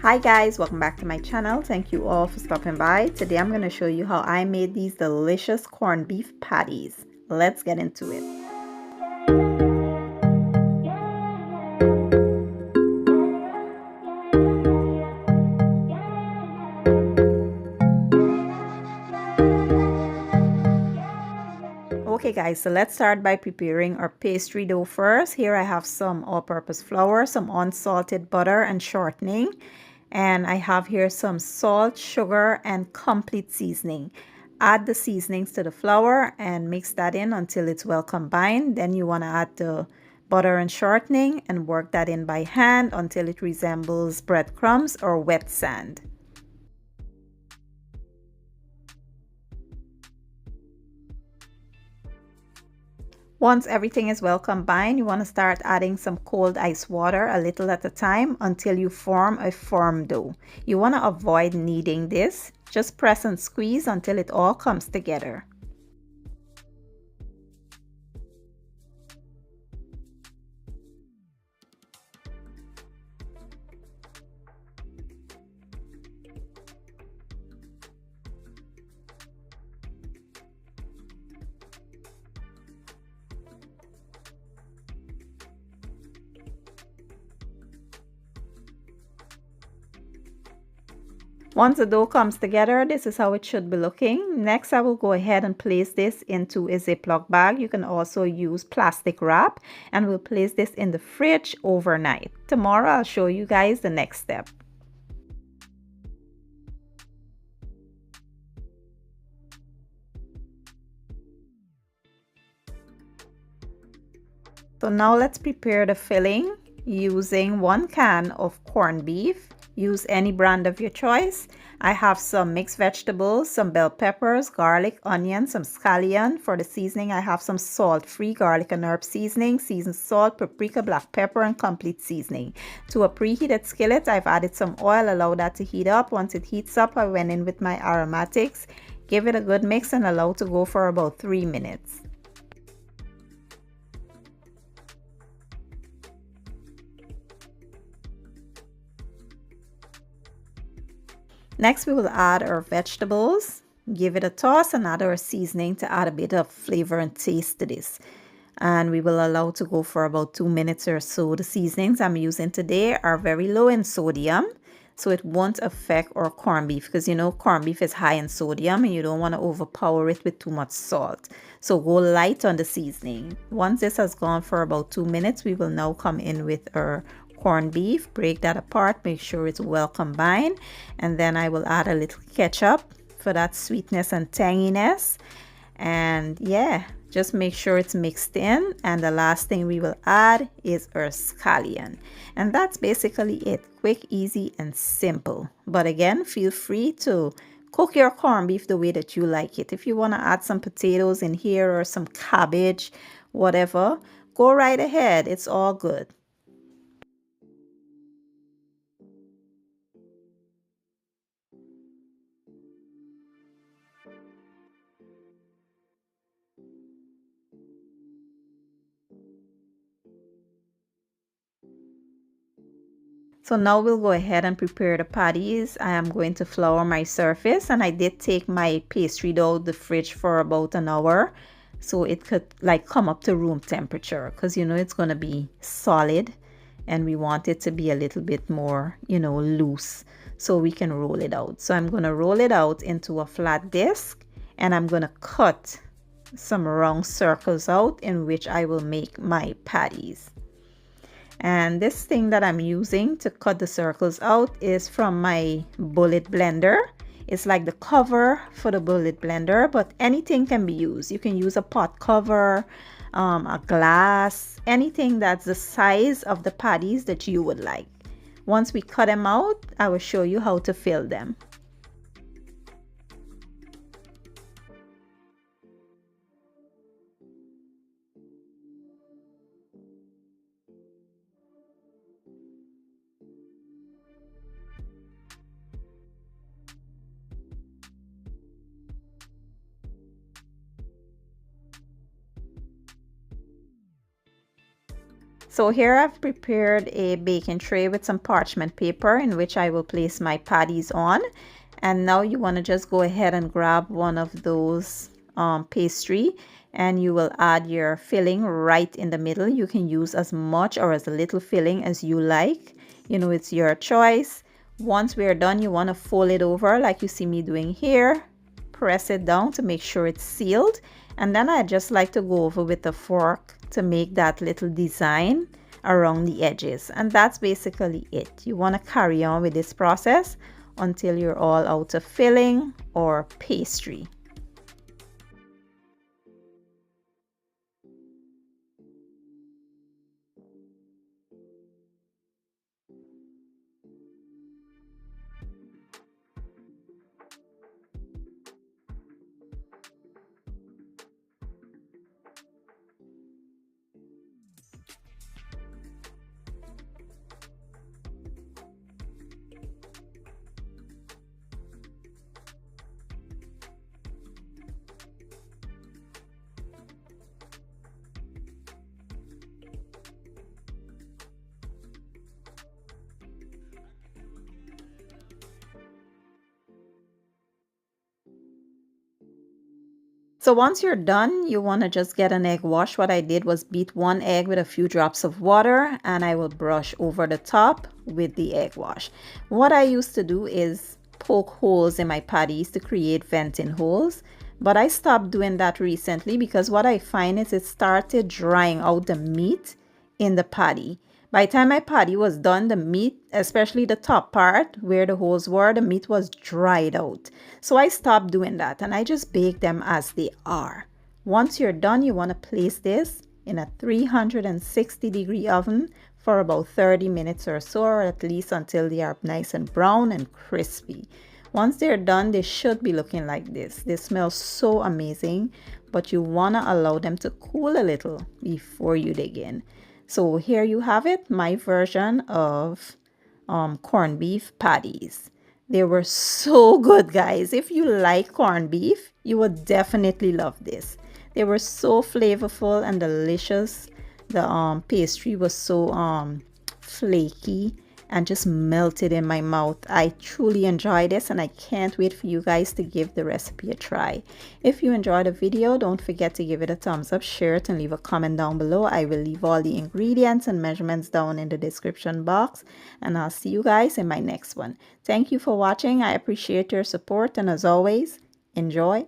Hi guys, welcome back to my channel. Thank you all for stopping by. Today I'm going to show you how I made these delicious corned beef patties. Let's get into it. Okay guys, so let's start by preparing our pastry dough first. Here I have some all-purpose flour, some unsalted butter and shortening. And I have here some salt, sugar, and complete seasoning. Add the seasonings to the flour and mix that in until it's well combined. Then you want to add the butter and shortening and work that in by hand until it resembles breadcrumbs or wet sand. Once everything is well combined, you want to start adding some cold ice water a little at a time until you form a firm dough. You want to avoid kneading this. Just press and squeeze until it all comes together. Once the dough comes together, this is how it should be looking. Next, I will go ahead and place this into a Ziploc bag. You can also use plastic wrap, and we'll place this in the fridge overnight. Tomorrow, I'll show you guys the next step. So now let's prepare the filling using 1 can of corned beef. Use any brand of your choice. I have some mixed vegetables, some bell peppers, garlic, onion, some scallion. For the seasoning, I have some salt-free garlic and herb seasoning, seasoned salt, paprika, black pepper, and complete seasoning. To a preheated skillet, I've added some oil, allow that to heat up. Once it heats up, I went in with my aromatics, give it a good mix, and allow to go for about 3 minutes. Next, we will add our vegetables, give it a toss, and add our seasoning to add a bit of flavor and taste to this. And we will allow to go for about 2 minutes or so. The seasonings I'm using today are very low in sodium, so it won't affect our corned beef because you know corned beef is high in sodium and you don't want to overpower it with too much salt. So go light on the seasoning. Once this has gone for about 2 minutes, we will now come in with our corned beef, break that apart, make sure it's well combined, and then I will add a little ketchup for that sweetness and tanginess. And yeah, just make sure it's mixed in. And the last thing we will add is our scallion, and that's basically it. Quick, easy, and simple. But again, feel free to cook your corned beef the way that you like it. If you want to add some potatoes in here or some cabbage, whatever, go right ahead. It's all good. So now we'll go ahead and prepare the patties. I am going to flour my surface, and I did take my pastry dough to the fridge for about an hour so it could like come up to room temperature, because you know it's going to be solid and we want it to be a little bit more, you know, loose so we can roll it out. So I'm going to roll it out into a flat disc, and I'm going to cut some round circles out in which I will make my patties. And this thing that I'm using to cut the circles out is from my bullet blender. It's like the cover for the bullet blender, but anything can be used. You can use a pot cover, a glass, anything that's the size of the patties that you would like. Once we cut them out, I will show you how to fill them. So here I've prepared a baking tray with some parchment paper in which I will place my patties on. And now you want to just go ahead and grab one of those pastry, and you will add your filling right in the middle. You can use as much or as little filling as you like. You know, it's your choice. Once we're done, you want to fold it over like you see me doing here. Press it down to make sure it's sealed. And then I just like to go over with a fork to make that little design around the edges. And that's basically it. You want to carry on with this process until you're all out of filling or pastry. So once you're done, you want to just get an egg wash. What I did was beat one egg with a few drops of water, and I will brush over the top with the egg wash. What I used to do is poke holes in my patties to create venting holes, but I stopped doing that recently because what I find is it started drying out the meat in the patty. By the time my patty was done, the meat, especially the top part where the holes were, the meat was dried out. So I stopped doing that and I just bake them as they are. Once you're done, you want to place this in a 360-degree oven for about 30 minutes or so, or at least until they are nice and brown and crispy. Once they're done, they should be looking like this. They smell so amazing, but you want to allow them to cool a little before you dig in. So here you have it, my version of corned beef patties. They were so good, guys. If you like corned beef, you would definitely love this. They were so flavorful and delicious. The pastry was so flaky and just melted in my mouth. I truly enjoyed this and I can't wait for you guys to give the recipe a try. If you enjoyed the video, don't forget to give it a thumbs up, share it, and leave a comment down below. I will leave all the ingredients and measurements down in the description box, and I'll see you guys in my next one. Thank you for watching. I appreciate your support, and as always, enjoy